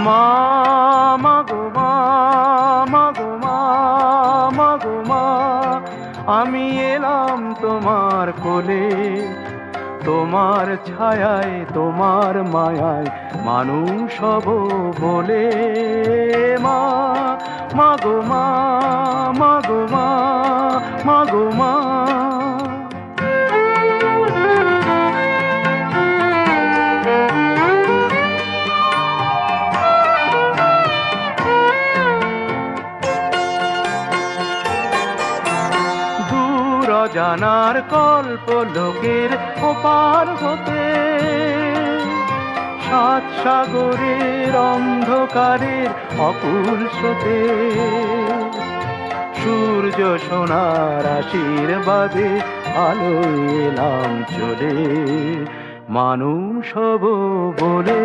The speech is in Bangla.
মা মাগো মা মাগো মা মাগো মা, আমি এলাম তোমার কোলে, তোমার ছায়ায় তোমার মায়ায় মানুষ হব বলে। মা মাগো মা মাগো মা মাগো মা। অজানার কল্প লোকের ওপার হতে, সাত সাগরের অন্ধকারের অকুল স্রোতে, সূর্য সোনার আশীর্বাদে আলোয় এলাম চলে, মানুষ হব বলে।